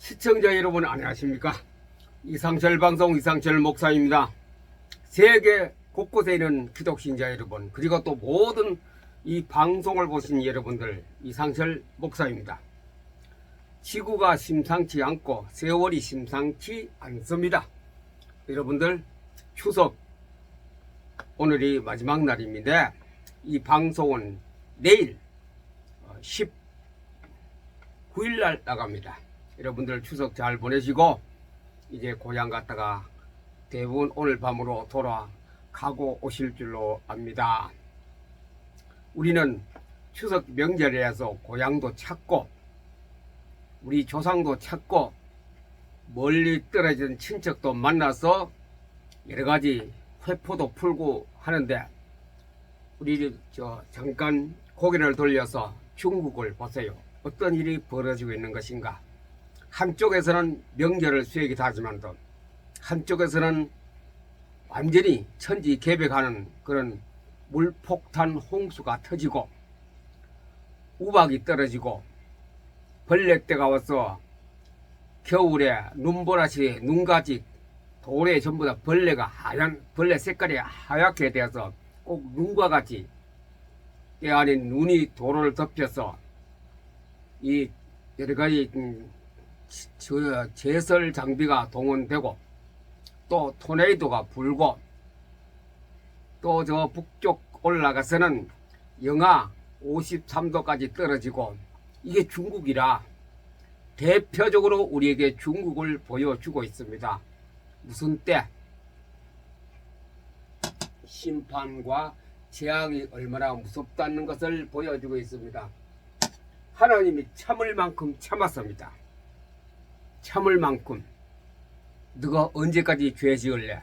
시청자 여러분 안녕하십니까? 이상철 방송 이상철 목사입니다. 세계 곳곳에 있는 기독신자 여러분, 그리고 또 모든 이 방송을 보신 여러분들, 이상철 목사입니다. 지구가 심상치 않고 세월이 심상치 않습니다. 여러분들, 추석 오늘이 마지막 날입니다. 이 방송은 내일 19일날 나갑니다. 여러분들 추석 잘 보내시고 이제 고향 갔다가 대부분 오늘 밤으로 돌아가고 오실 줄로 압니다. 우리는 추석 명절이라서 고향도 찾고 우리 조상도 찾고 멀리 떨어진 친척도 만나서 여러가지 회포도 풀고 하는데, 우리 잠깐 고개를 돌려서 중국을 보세요. 어떤 일이 벌어지고 있는 것인가. 한쪽에서는 명절을 수행이 하지만도 한쪽에서는 완전히 천지개벽하는 그런 물폭탄 홍수가 터지고 우박이 떨어지고 벌레떼가 와서 겨울에 눈보라시 눈가지 돌에 전부 다 벌레가 하얀 벌레 색깔이 하얗게 되어서 꼭 눈과 같이 때 안에 눈이 도로를 덮여서 이 여러가지 제설 장비가 동원되고 또 토네이도가 불고 또 저 북쪽 올라가서는 영하 53도까지 떨어지고, 이게 중국이라 대표적으로 우리에게 중국을 보여주고 있습니다. 무슨 때 심판과 재앙이 얼마나 무섭다는 것을 보여주고 있습니다. 하나님이 참을 만큼 참았습니다. 참을 만큼. 너가 언제까지 죄 지을래?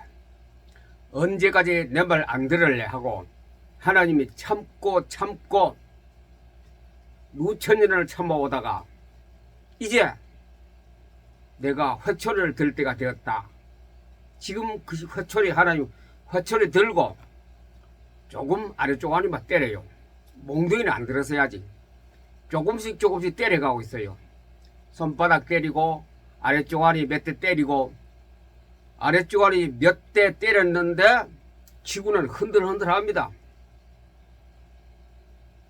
언제까지 내 말 안 들을래? 하고 하나님이 참고 누천년을 참아오다가 이제 내가 회초리를 들 때가 되었다. 지금 그 회초리, 하나님 회초리 들고 조금 아래쪽 아니면 때려요. 몽둥이는 안 들어서야지. 조금씩 때려가고 있어요. 손바닥 때리고 아래쪽 아니 몇 대 때리고, 아래쪽 아니 몇 대 때렸는데 지구는 흔들흔들합니다.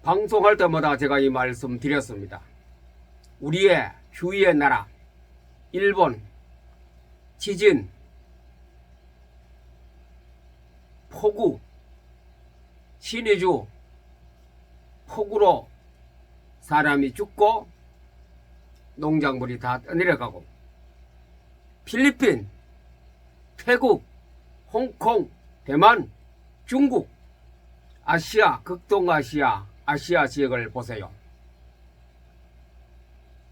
방송할 때마다 제가 이 말씀 드렸습니다. 우리의 주위의 나라 일본 지진, 폭우, 신의주 폭우로 사람이 죽고 농작물이 다 떠내려가고, 필리핀, 태국, 홍콩, 대만, 중국, 아시아, 극동아시아, 아시아 지역을 보세요.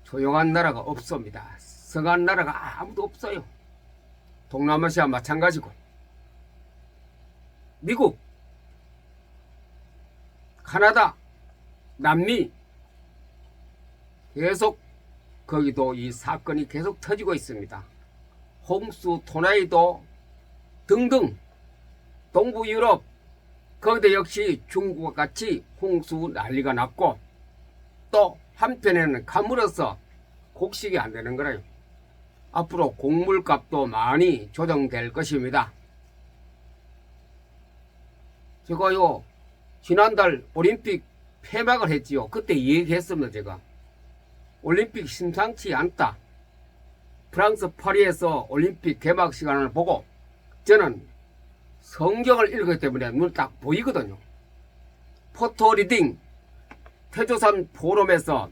조용한 나라가 없습니다. 성한 나라가 아무도 없어요. 동남아시아 마찬가지고, 미국, 카나다, 남미, 계속 거기도 이 사건이 계속 터지고 있습니다. 홍수, 토네이도 등등. 동부 유럽, 거기도 역시 중국과 같이 홍수 난리가 났고, 또 한편에는 가물어서 곡식이 안 되는 거래요. 앞으로 곡물값도 많이 조정될 것입니다. 제가요 지난달 올림픽 폐막을 했지요. 그때 얘기했습니다. 제가 올림픽 심상치 않다. 프랑스 파리에서 올림픽 개막 시간을 보고 저는 성경을 읽었기 때문에 눈을 딱 보이거든요. 포토리딩 태조산 포럼에서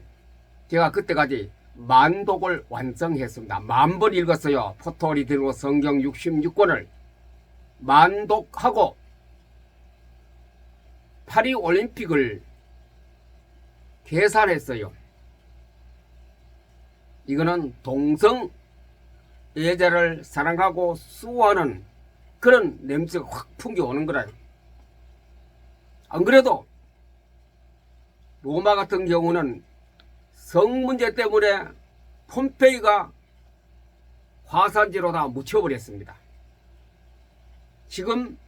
제가 그때까지 만독을 완성했습니다. 10,000번 읽었어요. 포토리딩으로 성경 66권을 만독하고 파리 올림픽을 계산했어요. 이거는 동성 예자를 사랑하고 수호하는 그런 냄새가 확 풍겨오는 거라요. 안 그래도 로마 같은 경우는 성 문제 때문에 폼페이가 화산지로 다 묻혀버렸습니다. 지금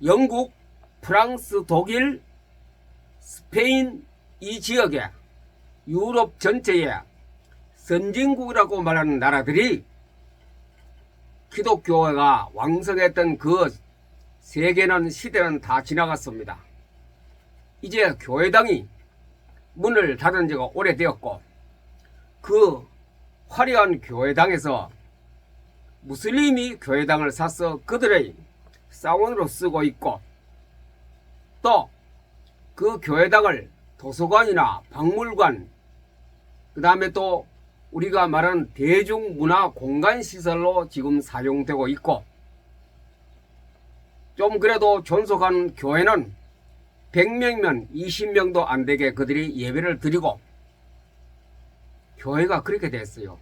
영국, 프랑스, 독일, 스페인 이 지역에 유럽 전체에 선진국이라고 말하는 나라들이 기독교가 왕성했던 그 세계는 시대는 다 지나갔습니다. 이제 교회당이 문을 닫은 지가 오래되었고 그 화려한 교회당에서 무슬림이 교회당을 사서 그들의 사원으로 쓰고 있고 또 그 교회당을 도서관이나 박물관 그 다음에 또 우리가 말하는 대중문화 공간시설로 지금 사용되고 있고 좀 그래도 존속하는 교회는 100명이면 20명도 안 되게 그들이 예배를 드리고 교회가 그렇게 됐어요.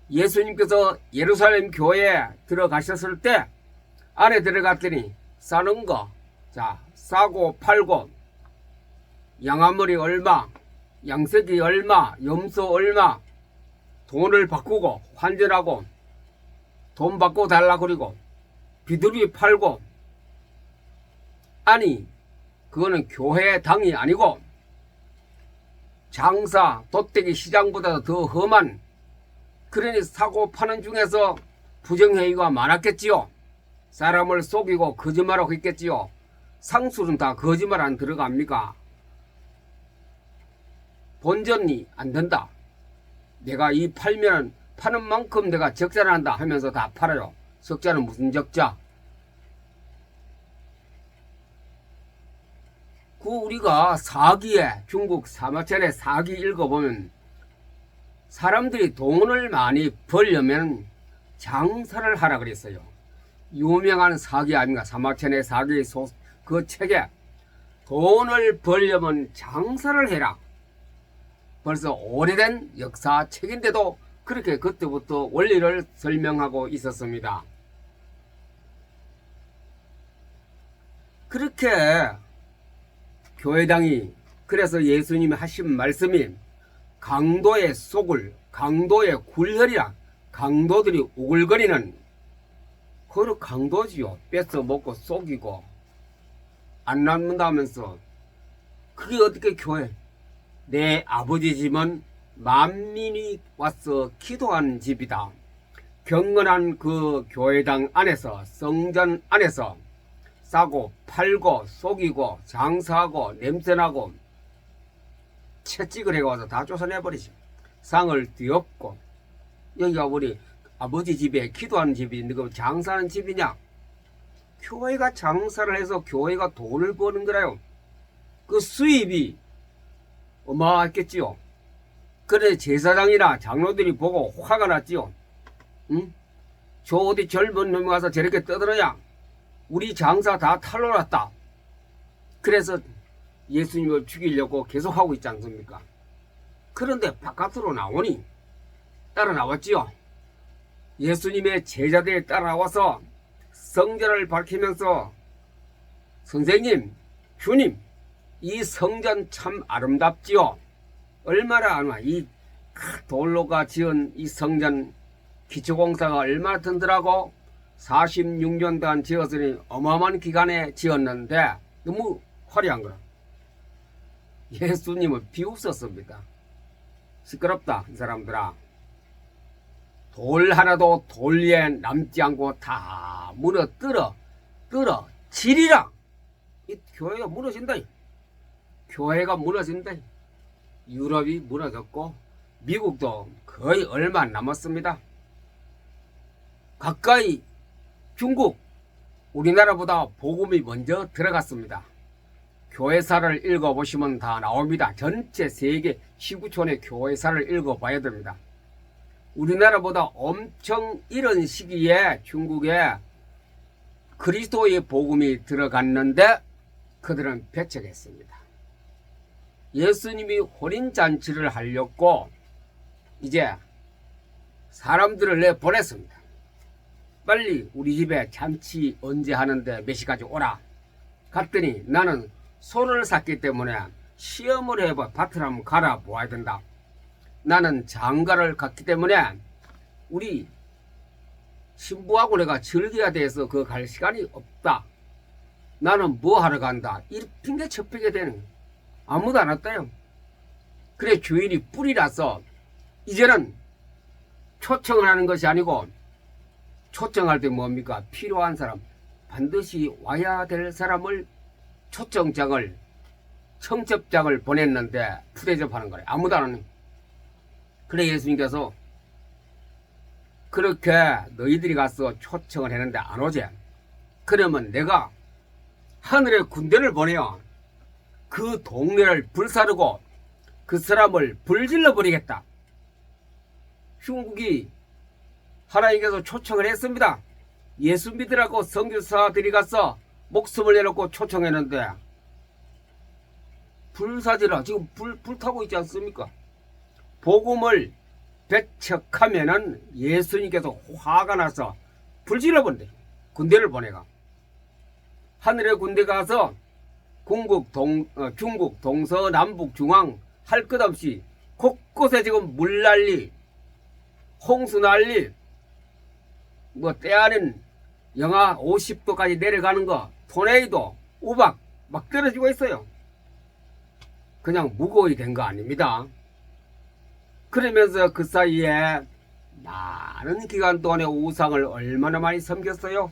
예수님께서 예루살렘 교회에 들어가셨을 때 안에 들어갔더니 싸는 거, 자, 싸고 팔고 양아머리 얼마, 양석이 얼마, 염소 얼마, 돈을 바꾸고 환전하고 돈 받고 달라 그리고 비둘기 팔고 아니 그거는 교회 당이 아니고 장사 돗대기 시장보다 더 험한 그러니 사고 파는 중에서 부정행위가 많았겠지요. 사람을 속이고 거짓말하고 있겠지요. 상술은 다 거짓말 안 들어갑니까? 본전이 안 된다. 내가 이 팔면 파는 만큼 내가 적자를 한다 하면서 다 팔아요. 적자는 무슨 적자? 그 우리가 사기에 중국 사마천의 사기 읽어보면 사람들이 돈을 많이 벌려면 장사를 하라 그랬어요. 유명한 사기 아닙니까? 사마천의 사기 그 책에 돈을 벌려면 장사를 해라. 벌써 오래된 역사책인데도 그렇게 그때부터 원리를 설명하고 있었습니다. 그렇게 교회당이 그래서 예수님이 하신 말씀이 강도의 속을 강도의 굴혈이라 강도들이 우글거리는 그런 강도지요. 뺏어 먹고 속이고 안 남는다면서 그게 어떻게 교회 내 아버지 집은 만민이 와서 기도하는 집이다. 경건한 그 교회당 안에서 성전 안에서 싸고 팔고 속이고 장사하고 냄새나고 채찍을 해가서 다 쫓아내버리지. 상을 뒤엎고 여기가 우리 아버지 집에 기도하는 집이 그 장사하는 집이냐? 교회가 장사를 해서 교회가 돈을 버는 거라요. 그 수입이 어마했겠지요. 그래 제사장이나 장로들이 보고 화가 났지요. 응? 저 어디 젊은 놈이 와서 저렇게 떠들어야 우리 장사 다 탈로 났다. 그래서 예수님을 죽이려고 계속하고 있지 않습니까? 그런데 바깥으로 나오니 따라 나왔지요. 예수님의 제자들이 따라와서 성전을 밝히면서 선생님, 주님, 이 성전 참 아름답지요. 얼마나 아마 이 돌로가 지은 이 성전 기초공사가 얼마나 든든하고 46년 동안 지었으니 어마어마한 기간에 지었는데 너무 화려한 거야. 예수님은 비웃었습니다. 시끄럽다 이 사람들아. 돌 하나도 돌 위에 남지 않고 다 무너뜨려 지리라. 이 교회가 무너진다. 교회가 무너진다. 유럽이 무너졌고 미국도 거의 얼마 안 남았습니다. 가까이 중국 우리나라보다 복음이 먼저 들어갔습니다. 교회사를 읽어보시면 다 나옵니다. 전체 세계 지구촌의 교회사를 읽어봐야 됩니다. 우리나라보다 엄청 이런 시기에 중국에 그리스도의 복음이 들어갔는데 그들은 배척했습니다. 예수님이 혼인잔치를 하려고 이제 사람들을 내보냈습니다. 빨리 우리 집에 잔치 언제 하는데 몇 시까지 오라. 갔더니 나는 소를 샀기 때문에 시험을 해봐. 밭을 한번 갈아 보아야 된다. 나는 장가를 갔기 때문에 우리 신부하고 내가 즐겨야 돼서 그 갈 시간이 없다. 나는 뭐 하러 간다. 이 핑계 척피게 되는 거야. 아무도 안 왔다요. 그래 주인이 뿔이라서 이제는 초청을 하는 것이 아니고 초청할 때 뭡니까? 필요한 사람, 반드시 와야 될 사람을 초청장을 청첩장을 보냈는데 푸대접하는 거래. 아무도 안 하는. 그래 예수님께서 그렇게 너희들이 가서 초청을 했는데 안 오지? 그러면 내가 하늘의 군대를 보내어 그 동네를 불사르고 그 사람을 불질러 버리겠다. 중국이 하나님께서 초청을 했습니다. 예수 믿으라고 선교사들이 가서 목숨을 내놓고 초청했는데 불사지라 지금 불타고 있지 않습니까? 복음을 배척하면은 예수님께서 화가 나서 불질러 버린대. 군대를 보내가. 하늘의 군대가 가서 중국 동서남북 중앙 할 것 없이 곳곳에 지금 물난리, 홍수난리, 뭐 때아닌 영하 50도까지 내려가는 거, 토네이도, 우박 막 떨어지고 있어요. 그냥 무거이 된 거 아닙니다. 그러면서 그 사이에 많은 기간 동안에 우상을 얼마나 많이 섬겼어요.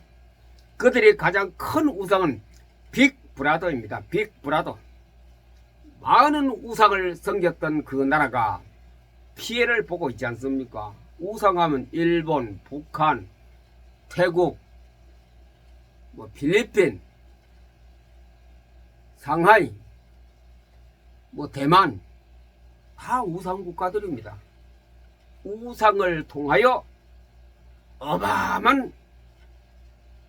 그들이 가장 큰 우상은 빅브라더입니다. 빅브라더. 많은 우상을 섬겼던 그 나라가 피해를 보고 있지 않습니까? 우상하면 일본, 북한, 태국, 뭐 필리핀, 상하이, 뭐 대만 다 우상 국가들입니다. 우상을 통하여 어마어마한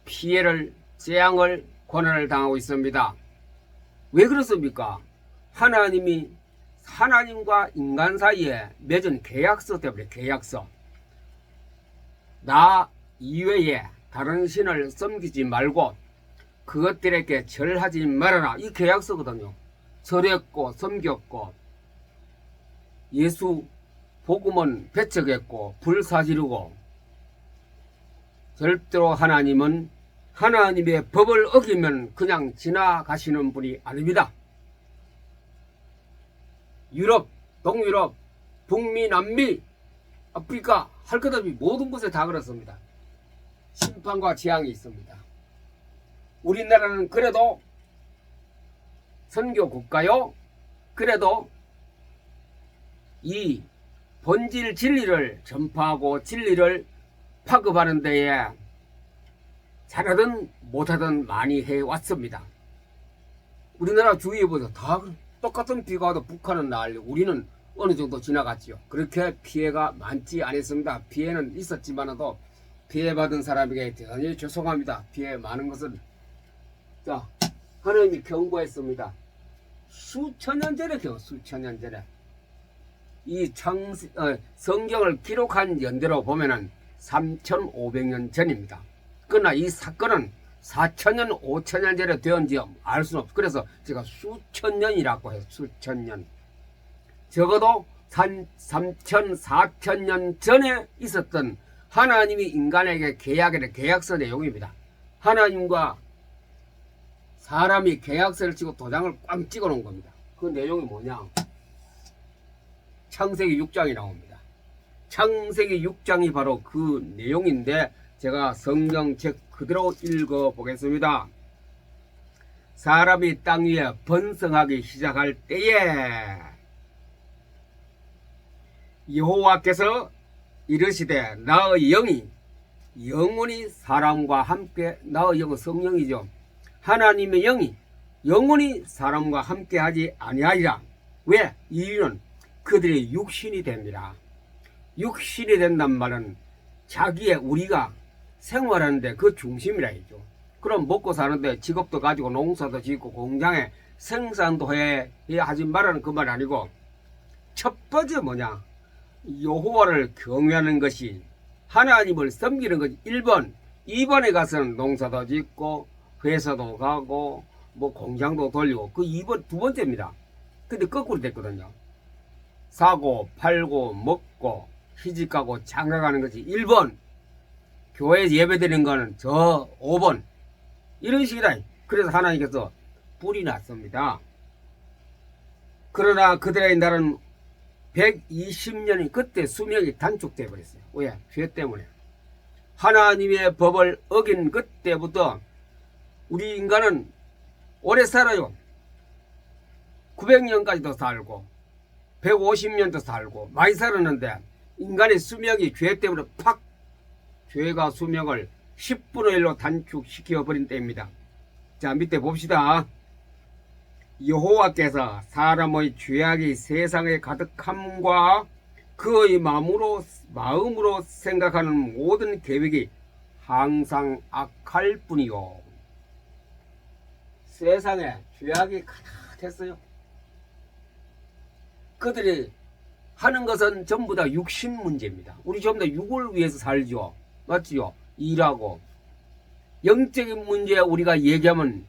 피해를, 재앙을, 고난을 당하고 있습니다. 왜 그렇습니까? 하나님과 인간 사이에 맺은 계약서 때문에. 계약서. 나 이외에 다른 신을 섬기지 말고 그것들에게 절하지 말아라. 이 계약서거든요. 절했고 섬겼고 예수 복음은 배척했고 불사지르고 절대로 하나님은 하나님의 법을 어기면 그냥 지나가시는 분이 아닙니다. 유럽, 동유럽, 북미, 남미, 아프리카 할 것 없이 모든 곳에 다 그렇습니다. 심판과 재앙이 있습니다. 우리나라는 그래도 선교 국가요. 그래도 이 본질 진리를 전파하고 진리를 파급하는 데에 잘하든 못하든 많이 해왔습니다. 우리나라 주위에 보세요. 다 똑같은 비가 와도 북한은 난리, 우리는 어느 정도 지나갔지요. 그렇게 피해가 많지 않았습니다. 피해는 있었지만도 피해받은 사람에게 대단히 죄송합니다. 피해 많은 것은 자 하나님이 경고했습니다. 수천 년 전에 수천 년 전에 이 성경을 기록한 연대로 보면은 3,500년 전입니다. 그러나 이 사건은 4,000년, 5,000년 전에 되었는지 알 수는 없어요. 그래서 제가 수천 년이라고 해요. 수천 년. 적어도 3,000, 4,000년 전에 있었던 하나님이 인간에게 계약의 계약서 내용입니다. 하나님과 사람이 계약서를 치고 도장을 꽝 찍어 놓은 겁니다. 그 내용이 뭐냐? 창세기 6장이 나옵니다. 창세기 6장이 바로 그 내용인데 제가 성경책 그대로 읽어 보겠습니다. 사람이 땅 위에 번성하기 시작할 때에 여호와께서 이르시되 나의 영이 영원히 사람과 함께, 나의 영은 성령이죠. 하나님의 영이 영원히 사람과 함께 하지 아니하리라. 왜? 이유는 그들이 육신이 됩니다. 육신이 된단 말은 자기의 우리가 생활하는데 그 중심이라 했죠. 그럼 먹고 사는데 직업도 가지고 농사도 짓고 공장에 생산도 해야 하지 말라는 그 말 아니고, 첫 번째 뭐냐? 여호와를 경외하는 것이, 하나님을 섬기는 것이 1번. 2번에 가서는 농사도 짓고 회사도 가고 뭐 공장도 돌리고, 그 2번 두 번째입니다. 근데 거꾸로 됐거든요. 사고 팔고 먹고 시집가고 장가가는 것이 1번. 교회 예배드리는 거는 저 5번. 이런 식이다. 그래서 하나님께서 불이 났습니다. 그러나 그들의 날은 120년이 그때 수명이 단축돼 버렸어요. 왜? 죄 때문에. 하나님의 법을 어긴 그때부터 우리 인간은 오래 살아요. 900년까지도 살고 150년도 살고 많이 살았는데 인간의 수명이 죄 때문에 팍, 죄가 수명을 10분의 1로 단축시켜 버린 때입니다. 자, 밑에 봅시다. 여호와께서 사람의 죄악이 세상에 가득함과 그의 마음으로 생각하는 모든 계획이 항상 악할 뿐이요. 세상에 죄악이 가득했어요. 그들이 하는 것은 전부 다 육신 문제입니다. 우리 전부 다 육을 위해서 살죠. 맞지요? 일하고. 영적인 문제 우리가 얘기하면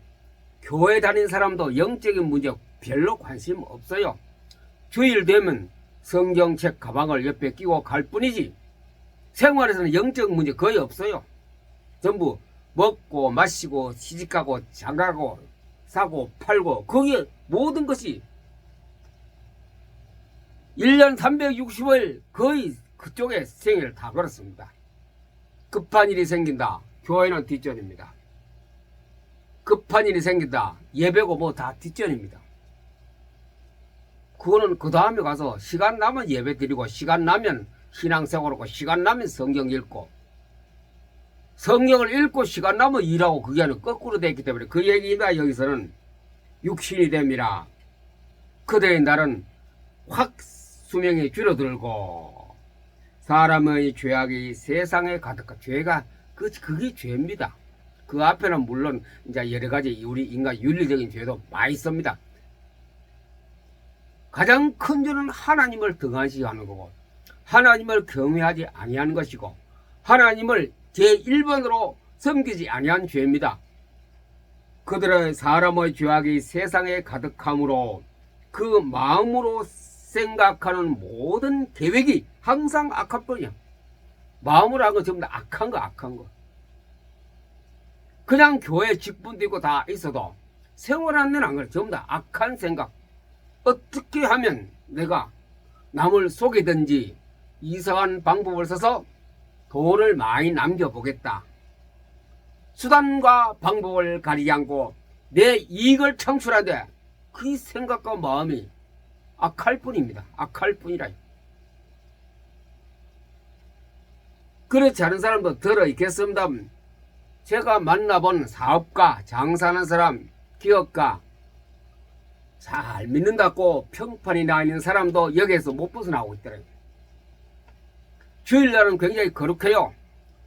교회 다니는 사람도 영적인 문제 별로 관심 없어요. 주일 되면 성경책 가방을 옆에 끼고 갈 뿐이지 생활에서는 영적 문제 거의 없어요. 전부 먹고 마시고 시집가고 장가가고 사고 팔고 거기에 모든 것이 1년 365일 거의 그쪽에 생애를 다 걸었습니다. 급한 일이 생긴다. 교회는 뒷전입니다. 급한 일이 생긴다. 예배고 뭐 다 뒷전입니다. 그거는 그 다음에 가서 시간 나면 예배 드리고 시간 나면 신앙생활하고 시간 나면 성경 읽고 성경을 읽고 시간 나면 일하고 그게 아니라 거꾸로 됐기 때문에 그 얘기가 여기서는 육신이 됩니다. 그들의 날은 확 수명이 줄어들고 사람의 죄악이 세상에 가득한 죄가 그게 죄입니다. 그 앞에는 물론 이제 여러 가지 우리 인간 윤리적인 죄도 많이 있습니다. 가장 큰 죄는 하나님을 등한시하는 거고 하나님을 경외하지 아니하는 것이고 하나님을 제1번으로 섬기지 아니한 죄입니다. 그들의 사람의 죄악이 세상에 가득함으로 그 마음으로 생각하는 모든 계획이 항상 악할 뿐이야. 마음으로 한 건 전부 다 악한 거. 그냥 교회 직분도 있고 다 있어도 생활하는 데는 안 그래. 전부 다 악한 생각. 어떻게 하면 내가 남을 속이든지 이상한 방법을 써서 돈을 많이 남겨보겠다. 수단과 방법을 가리지 않고 내 이익을 창출하되 그 생각과 마음이 악할 뿐입니다. 악할 뿐이라. 그렇지 않은 사람도 들어있겠습니다. 제가 만나본 사업가, 장사하는 사람, 기업가 잘 믿는다고 평판이 나 있는 사람도 여기에서 못 벗어나고 있더라고요. 주일날은 굉장히 거룩해요.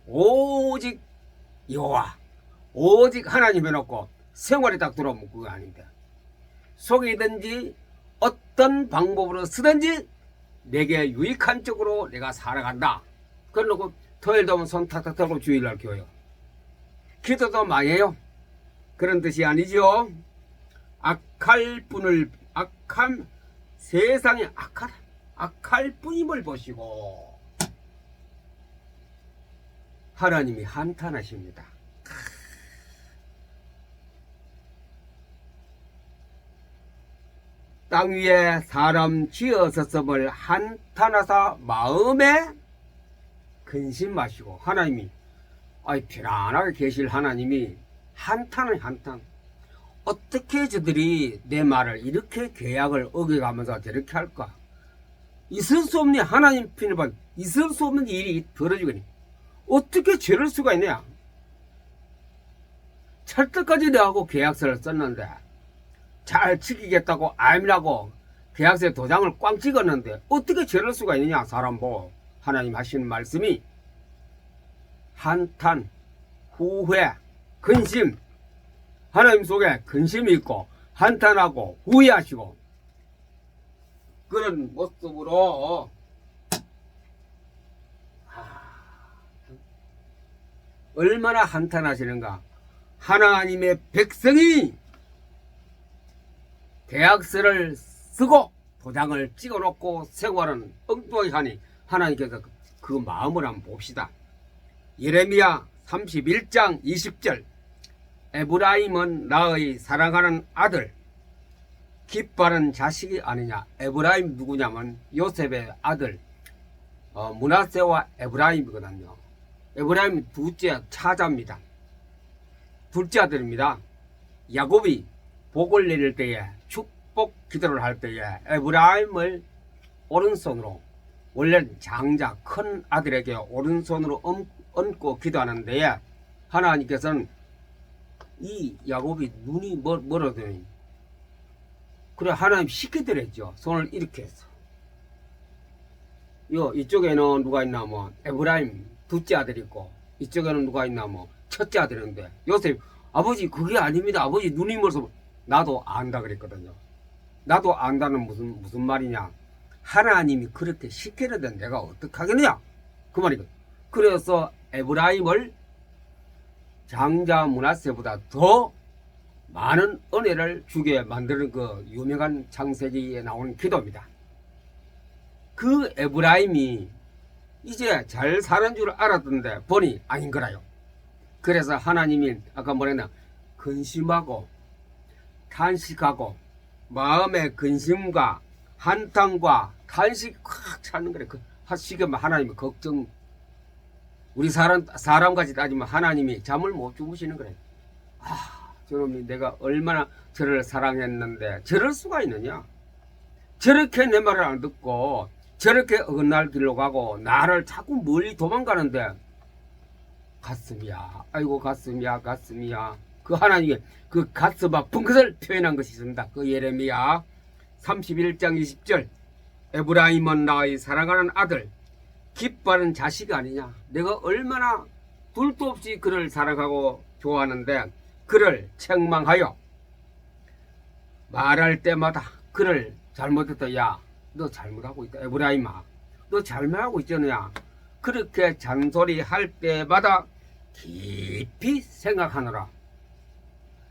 오직 여호와, 오직 하나님 해놓고 생활에 딱 들어오면 그거 아닌데 속이든지 어떤 방법으로 쓰든지 내게 유익한 쪽으로 내가 살아간다. 그러고 토요일도 오면 손 탁탁 털고 주일날 교회요. 기도도 망해요. 그런 뜻이 아니죠. 악한 세상에 악할 뿐임을 보시고 하나님이 한탄하십니다. 땅 위에 사람 지어섰음을 한탄하사 마음에 근심마시고 하나님이 편안하게 계실 하나님이 한탄. 어떻게 저들이 내 말을 이렇게 계약을 어겨가면서 저렇게 할까? 있을 수 없네. 하나님 편에 있을 수 없는 일이 벌어지거니 어떻게 저럴 수가 있냐? 찰떡까지 내하고 계약서를 썼는데 잘 지키겠다고 암이라고 계약서에 도장을 꽝 찍었는데 어떻게 저럴 수가 있느냐? 사람 보고 하나님 하시는 말씀이 한탄, 후회, 근심, 하나님 속에 근심이 있고 한탄하고 후회하시고 그런 모습으로 얼마나 한탄하시는가. 하나님의 백성이 계약서를 쓰고 도장을 찍어놓고 생활은 엉뚱하게 하니 하나님께서 그 마음을 한번 봅시다. 예레미야 31장 20절 에브라임은 나의 사랑하는 아들 기뻐하는 자식이 아니냐. 에브라임 누구냐면 요셉의 아들 므낫세와 에브라임이거든요. 에브라임 둘째 차자입니다. 둘째 아들입니다. 야곱이 복을 내릴 때에 축복 기도를 할 때에 에브라임을 오른손으로, 원래는 장자 큰 아들에게 오른손으로 얹고 기도하는 데에 하나님께서는 이 야곱이 눈이 멀어더니 그래 하나님 시키더랬죠. 손을 이렇게 해서 이쪽에는 누가 있나 뭐 에브라임 둘째 아들 있고 이쪽에는 누가 있나 뭐 첫째 아들인데 요셉 아버지 그게 아닙니다. 아버지 눈이 멀어서. 나도 안다 그랬거든요. 나도 안다는 무슨 말이냐. 하나님이 그렇게 시키는데 내가 어떡하겠느냐 그 말이거든. 그래서 에브라임을 장자 므낫세보다 더 많은 은혜를 주게 만드는 그 유명한 창세기에 나오는 기도입니다. 그 에브라임이 이제 잘 사는 줄 알았던데 보니 아닌 거라요. 그래서 하나님이 아까 뭐랬나, 근심하고 탄식하고 마음의 근심과 한탄과 탄식 꽉 차는 거래. 하시면 하나님이 걱정. 우리 사람같이 따지면 하나님이 잠을 못 주무시는 거래. 저놈이 내가 얼마나 저를 사랑했는데 저럴 수가 있느냐. 저렇게 내 말을 안 듣고 저렇게 어긋날 길로 가고 나를 자꾸 멀리 도망가는데 가슴이야. 아이고 가슴이야 가슴이야. 그 하나님의 그 가슴 아픈 것을 표현한 것이 있습니다. 그 예레미야 31장 20절. 에브라임은 나의 사랑하는 아들, 기뻐하는 자식 아니냐. 내가 얼마나 둘도 없이 그를 사랑하고 좋아하는데 그를 책망하여 말할 때마다 그를 잘못했다. 야, 너 잘못하고 있다. 에브라임아, 너 잘못하고 있잖아. 그렇게 잔소리할 때마다 깊이 생각하느라.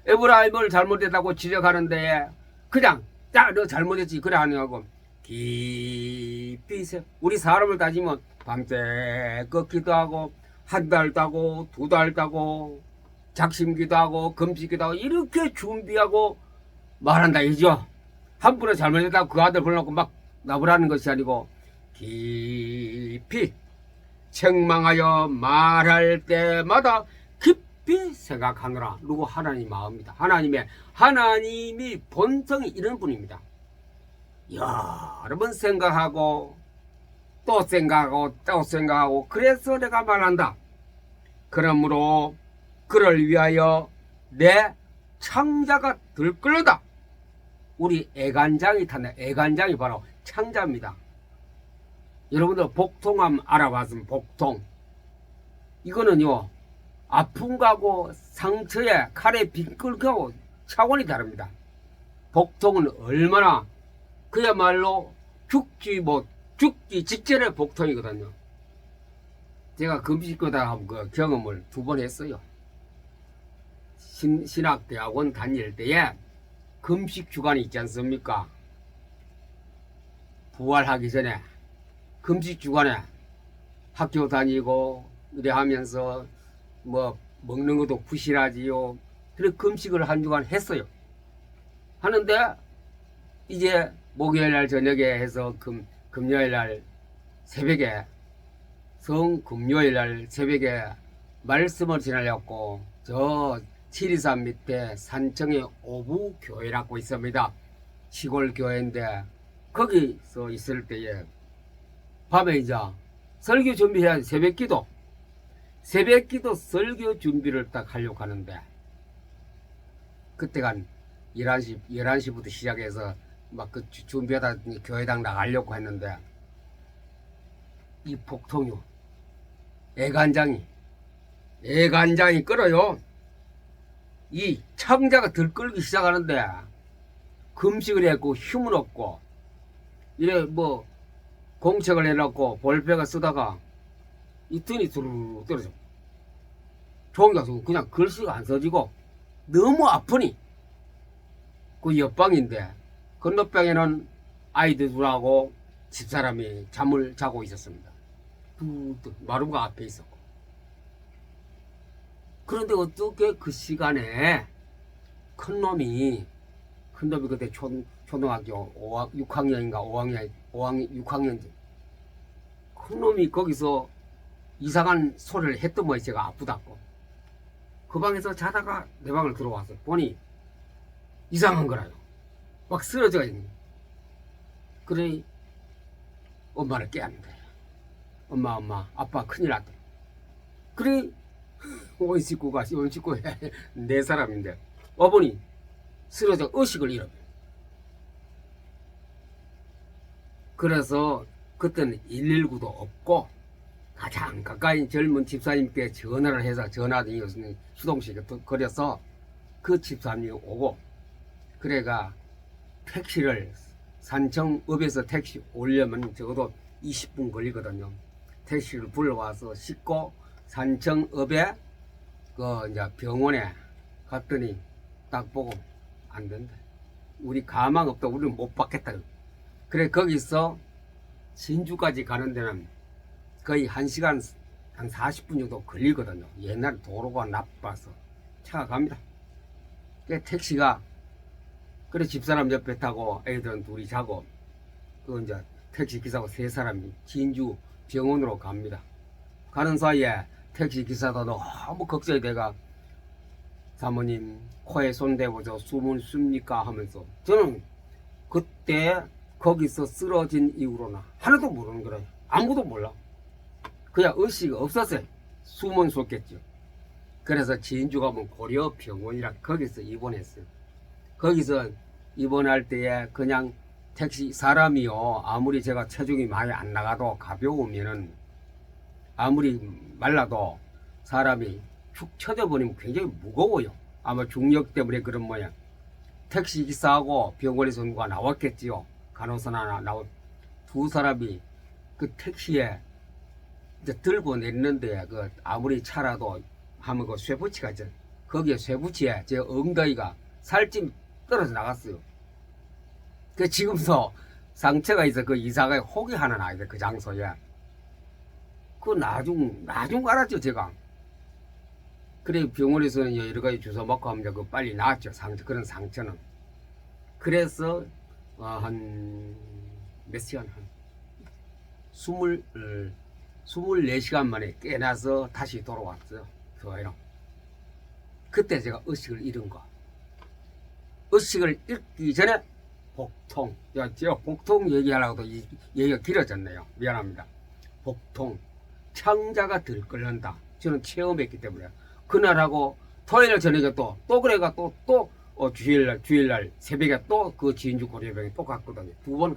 에브라임을 잘못했다고 지적하는데 그냥 야, 너 잘못했지 그래 하냐고 깊이 우리 사람을 따지면 밤새껏 기도하고 한 달 따고 두 달 따고 작심기도 하고 금식기도 하고 이렇게 준비하고 말한다 이죠. 한 분은 잘못했다고 그 아들 불러놓고 막 나부라는 것이 아니고 깊이 책망하여 말할 때마다 깊이 생각하느라. 누구? 하나님 마음입니다. 하나님이 본성이 이런 분입니다. 여러 번 생각하고 또 생각하고 또 생각하고 그래서 내가 말한다. 그러므로 그를 위하여 내 창자가 들끓는다. 우리 애간장이 타네. 애간장이 바로 창자입니다. 여러분들 복통함 알아봤으면 복통. 이거는요 아픈 거하고 상처에 칼에 빗끌기하고 차원이 다릅니다. 복통은 얼마나 그야말로 죽기 직전의 복통이거든요. 제가 금식교다 하고 그 경험을 2번 했어요. 신학대학원 다닐 때에 금식 주간이 있지 않습니까? 부활하기 전에 금식 주간에 학교 다니고 이래 하면서 뭐 먹는 것도 부실하지요. 그래 금식을 한 주간 했어요. 하는데 이제 목요일날 저녁에 해서 금요일날 새벽에 성금요일날 새벽에 말씀을 지나려고 저 723 밑에 산청에 오부교회라고 있습니다. 시골 교회인데 거기서 있을 때에 밤에 이제 설교 준비해야 돼. 새벽기도 설교 준비를 딱 하려고 하는데 그때가 11시부터 시작해서 막 그 준비하다 교회당 나가려고 했는데 이 복통요 애간장이 끓어요. 이 창자가 들끓기 시작하는데 금식을 했고 힘은 없고 이래 뭐 공책을 해놓고 볼펜을 쓰다가 이 등이 두루룩 떨어져. 종이가 그냥 글씨가 안 써지고 너무 아프니 그 옆방인데 건너방에는 아이들 둘하고 집사람이 잠을 자고 있었습니다. 마루가 앞에 있었고. 그런데 어떻게 그 시간에 큰 놈이 그때 초등학교 6학년인가 6학년 큰 놈이 거기서 이상한 소리를 했던 모양 제가 아프다고. 그 방에서 자다가 내 방을 들어와서 보니 이상한 거라요. 막 쓰러져 있는. 그러니 엄마를 깨웠는데 엄마 아빠 큰일 났다. 그러니 온 식구가 네 사람인데 어머니 쓰러져 의식을 잃어. 그래서 그때는 119도 없고 가장 가까이 젊은 집사님께 전화를 해서 전화등이 수동식에 걸려서 그 집사님이 오고 그래가 택시를 산청읍에서 택시 오려면 적어도 20분 걸리거든요. 택시를 불러와서 싣고 산청읍에 그 이제 병원에 갔더니 딱 보고 안 된다. 우리 가망 없다. 우리는 못 받겠다. 그래 거기서 진주까지 가는 데는 거의 1시간 한 40분 정도 걸리거든요. 옛날 도로가 나빠서 차가 갑니다. 그 택시가 그래 집사람 옆에 타고 애들은 둘이 자고 그 이제 택시 기사하고 세 사람이 진주 병원으로 갑니다. 가는 사이에 택시 기사도 너무 걱정이 돼가 사모님 코에 손 대고 저 숨을 쉽니까 하면서 저는 그때 거기서 쓰러진 이후로는 하나도 모르는 거예요. 아무도 몰라. 그냥 의식이 없었어요. 숨은 쉬었겠죠. 그래서 진주 가면 고려병원이라 거기서 입원했어요. 거기서 입원할 때에 그냥 택시 사람이요 아무리 제가 체중이 많이 안 나가도 가벼우면은 아무리 말라도 사람이 축 쳐져버리면 굉장히 무거워요. 아마 중력 때문에 그런 모양. 택시 기사하고 병원에서 누가 나왔겠지요. 간호사나 나온 두 사람이 그 택시에 이제 들고 내리는데 그 아무리 차라도 하면 그 쇠붙이가 있죠. 거기에 쇠붙이에 제 엉덩이가 살찜 떨어져 나갔어요. 그 지금도 상처가 있어. 그 이사가 혹이 하나 나야 그 장소에. 그 나중 알았죠 제가. 그래 병원에서는 여러 가지 주사 맞고 하면 그 빨리 나았죠. 그런 상처는. 그래서 한 몇 시간 한 24시간 만에 깨나서 다시 돌아왔어요. 좋아요. 그때 제가 의식을 잃은 거. 의식을 잃기 전에 복통. 제가 복통 얘기하려고도 얘기가 길어졌네요. 미안합니다. 복통. 창자가 들끓는다. 저는 체험했기 때문에. 그날하고 토요일 저녁에 또 그래가 또 주일날 새벽에 또 그 진주 고려병에 또 갔거든요. 두 번.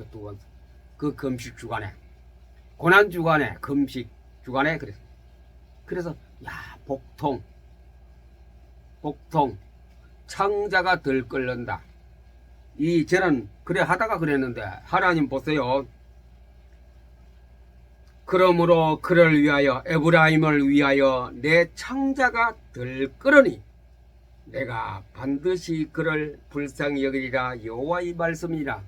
그 금식 주간에. 고난 주간에, 금식 주간에 그래서 복통. 창자가 들끓는다. 저는 그래 하다가 그랬는데 하나님 보세요. 그러므로 그를 위하여 에브라임을 위하여 내 창자가 들끓으니 내가 반드시 그를 불쌍히 여기리라 여호와의 말씀이라.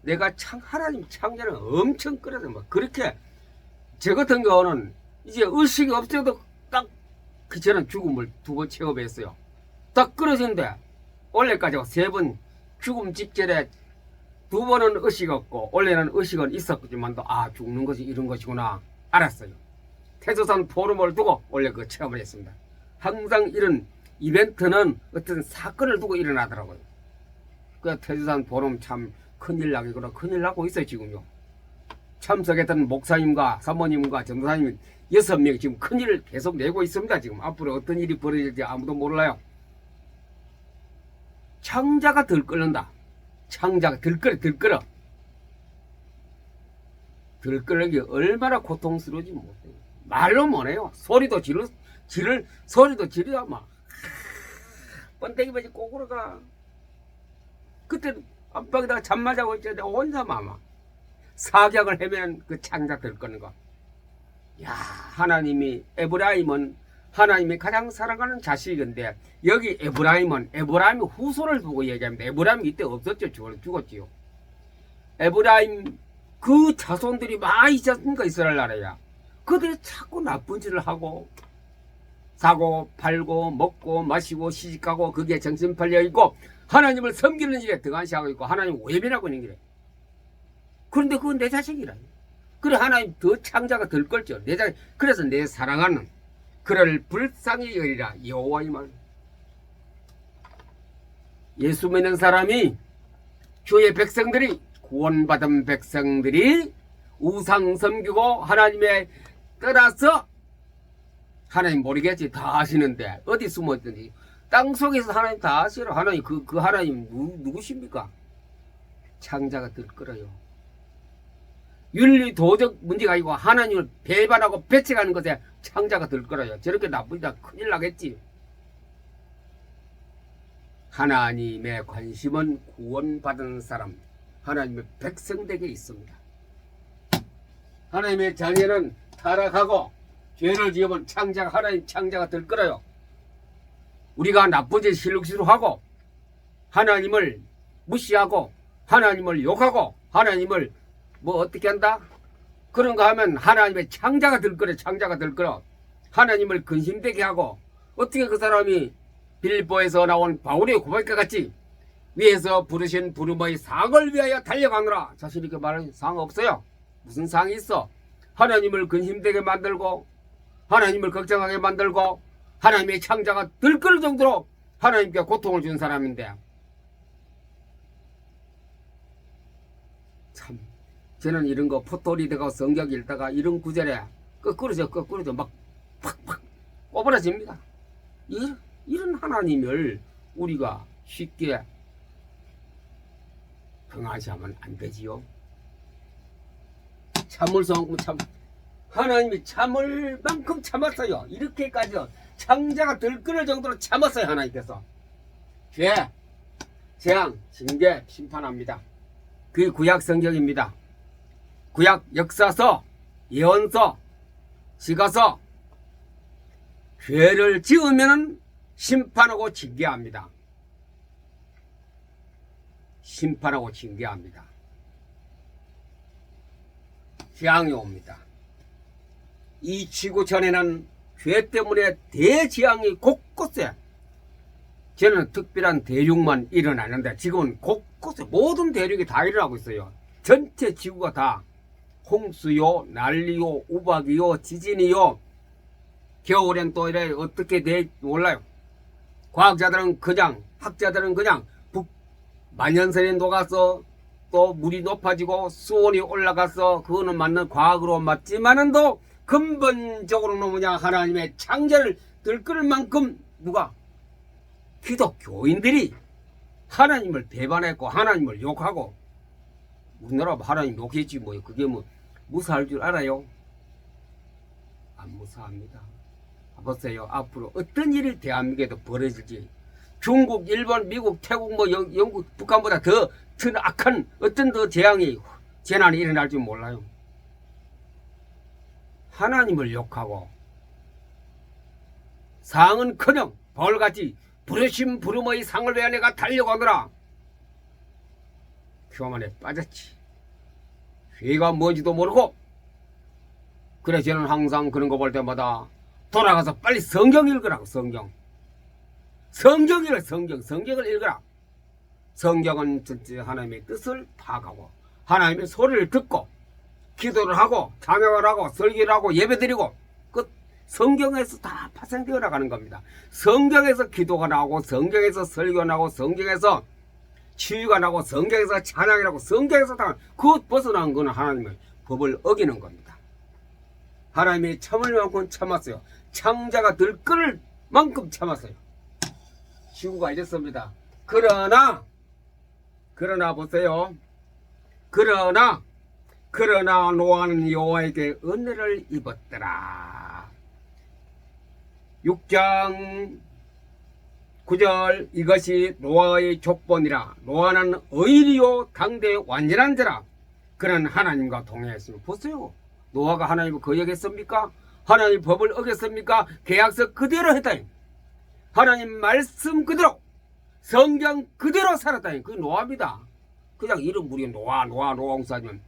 내가 하나님 창자는 엄청 끌어서 뭐 그렇게 저 같은 경우는 이제 의식이 없어도 딱 저는 죽음을 2번 체험했어요. 딱 끌어지는데 원래까지 3번 죽음 직전에 2번은 의식 없고 원래는 의식은 있었지만도 죽는 것이 이런 것이구나 알았어요. 태조산 포럼을 두고 원래 그 체험을 했습니다. 항상 이런 이벤트는 어떤 사건을 두고 일어나더라고요. 그 태조산 포럼 참 큰일 나기구나. 큰일 나고 있어요 지금요. 참석했던 목사님과 사모님과 전도사님 6명이 지금 큰일을 계속 내고 있습니다. 지금 앞으로 어떤 일이 벌어질지 아무도 몰라요. 창자가 들끓는다. 창자가 들끓어. 들끓는 얼마나 고통스러운지 못해요. 말로 못해요. 소리도 지르야 막 번데기 바지 꼬꾸러가. 그때 안방에다가 잠만 자고 있는데 혼자 막 사격을 하면 그 창자 들끓는 거. 하나님이 에브라임은 하나님이 가장 사랑하는 자식인데 여기 에브라임은 후손을 두고 얘기합니다. 에브라임이 이때 없었죠. 죽었지요. 에브라임 그 자손들이 많이 있었으니까 이스라엘 나라야. 그들이 자꾸 나쁜 짓을 하고 사고 팔고 먹고 마시고 시집가고 그게 정신 팔려 있고 하나님을 섬기는 일에 등한시하고 있고 하나님 외면하고 있는 길에. 그런데 그건 내 자식이라. 그래 하나님 더 창자가 덜 걸죠. 내 자식. 그래서 내 사랑하는 그를 불쌍히 여기라 여호와의 말. 예수 믿는 사람이 주의 백성들이 구원받은 백성들이 우상 섬기고 하나님의 떠나서 하나님 모르겠지 다 아시는데 어디 숨었든지 땅속에서 하나님 다 아시라. 하나님 그 하나님 누구십니까? 창자가 들 거라요. 윤리 도덕 문제가 아니고 하나님을 배반하고 배척하는 것에 창자가 들 거라요. 저렇게 나쁘다 큰일 나겠지. 하나님의 관심은 구원받은 사람 하나님의 백성되게 있습니다. 하나님의 자녀는 타락하고 죄를 지으면 창자가 하나님 창자가 들 거라요. 우리가 나쁜 짓 실룩실룩하고 하나님을 무시하고 하나님을 욕하고 하나님을 뭐 어떻게 한다? 그런 거 하면 하나님의 창자가 들 거래. 창자가 들 거라. 하나님을 근심되게 하고 어떻게 그 사람이 빌립보에서 나온 바울의 고백과 같이 위에서 부르신 부름의 상을 위하여 달려가노라. 자신 있게 말하는 상 없어요. 무슨 상이 있어? 하나님을 근심되게 만들고 하나님을 걱정하게 만들고 하나님의 창자가 들끓을 정도로 하나님께 고통을 준 사람인데 참 저는 이런 거 포토리드가 성경 읽다가 이런 구절에 거꾸로져 막 팍팍 꼬부라집니다. 이런 하나님을 우리가 쉽게 평하시하면 안 되지요. 참을성 참 하나님이 참을 만큼 참았어요. 이렇게까지 창자가 들끓을 정도로 참았어요. 하나님께서 죄, 재앙, 징계, 심판합니다. 그게 구약 성경입니다. 구약 역사서, 예언서, 시가서 죄를 지으면 심판하고 징계합니다. 심판하고 징계합니다. 재앙이 옵니다. 이 지구전에는 죄 때문에 대재앙이 곳곳에 저는 특별한 대륙만 일어나는데 지금은 곳곳에 모든 대륙이 다 일어나고 있어요. 전체 지구가 다 홍수요, 난리요, 우박이요, 지진이요. 겨울엔 또 이래 어떻게 돼 몰라요. 과학자들은 그냥 학자들은 그냥 만년설이 녹아서 또 물이 높아지고 수온이 올라가서 그거는 맞는 과학으로 맞지만은 또 근본적으로는 뭐냐 하나님의 창자를 들끓을 만큼 누가 기독교인들이 하나님을 배반했고 하나님을 욕하고 우리나라 하나님 욕했지 뭐 그게 뭐 무사할 줄 알아요? 안 무사합니다. 보세요. 앞으로 어떤 일이 대한민국에도 벌어질지 중국, 일본, 미국, 태국, 뭐 영국, 북한보다 더 악한 어떤 더 재앙이 재난이 일어날 줄 몰라요. 하나님을 욕하고 상은커녕 벌같이 부르심 부름의 상을 위하여 내가 달려가노라. 교만에 빠졌지. 죄가 뭔지도 모르고. 그래 저는 항상 그런 거 볼 때마다 돌아가서 빨리 성경 읽으라고. 성경을 읽어라. 성경은 전체 하나님의 뜻을 파악하고 하나님의 소리를 듣고 기도를 하고 찬양을 하고 설교를 하고 예배드리고 그 성경에서 다 파생되어 나가는 겁니다. 성경에서 기도가 나오고 성경에서 설교가 나오고 성경에서 치유가 나고 성경에서 찬양이 나고 성경에서 다 그 벗어난 거는 하나님의 법을 어기는 겁니다. 하나님이 참을 만큼 참았어요. 창자가 들끓을 만큼 참았어요. 지구가 이랬습니다. 그러나 보세요. 그러나 노아는 여호와에게 은혜를 입었더라. 6장 9절 이것이 노아의 족본이라. 노아는 의리요 당대 완전한 자라. 그는 하나님과 동행했으며. 보세요. 노아가 하나님을 거역했습니까? 하나님 법을 어겼습니까? 계약서 그대로 했다. 하나님 말씀 그대로 성경 그대로 살았다니. 그게 노아입니다. 그냥 이름 부르는 노아 홍사님.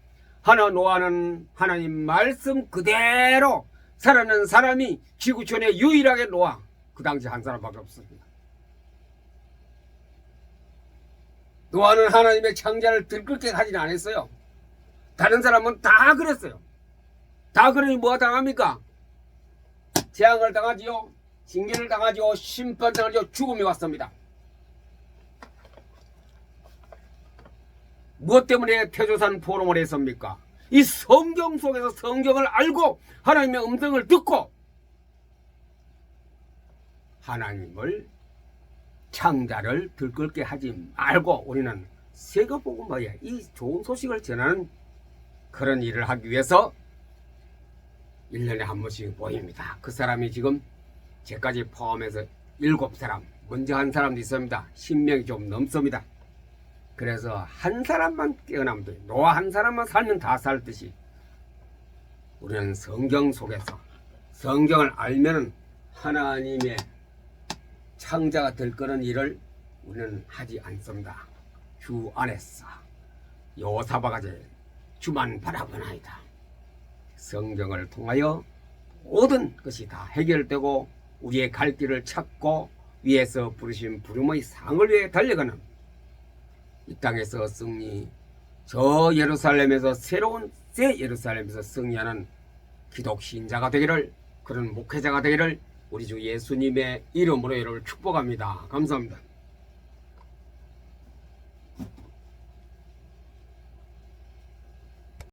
노아는 하나님 말씀 그대로 살아는 사람이 지구촌에 유일하게 노아. 그 당시 한 사람밖에 없습니다. 노아는 하나님의 창자를 들끓게 하진 않았어요. 다른 사람은 다 그랬어요. 다 그러니 뭐가 당합니까? 재앙을 당하지요. 징계를 당하지요. 심판당하지요. 죽음이 왔습니다. 무엇 때문에 태조산 포럼을 했습니까? 이 성경 속에서 성경을 알고 하나님의 음성을 듣고 하나님을 창자를 들끓게 하지 말고 우리는 세계복음화에 이 좋은 소식을 전하는 그런 일을 하기 위해서 1년에 한 번씩 모입니다. 그 사람이 지금 제까지 포함해서 7사람, 먼저 한 사람도 있습니다. 10명이 좀 넘습니다. 그래서 한 사람만 깨어나면 돼요. 노아 한 사람만 살면 다 살듯이 우리는 성경 속에서 성경을 알면은 하나님의 창자가 될 거는 일을 우리는 하지 않습니다. 주 안에서 요사바가제 주만 바라보나이다. 성경을 통하여 모든 것이 다 해결되고 우리의 갈 길을 찾고 위에서 부르신 부름의 상을 위해 달려가는 이 땅에서 승리, 저 예루살렘에서 새로운 새 예루살렘에서 승리하는 기독 신자가 되기를, 그런 목회자가 되기를 우리 주 예수님의 이름으로 여러분을 축복합니다. 감사합니다.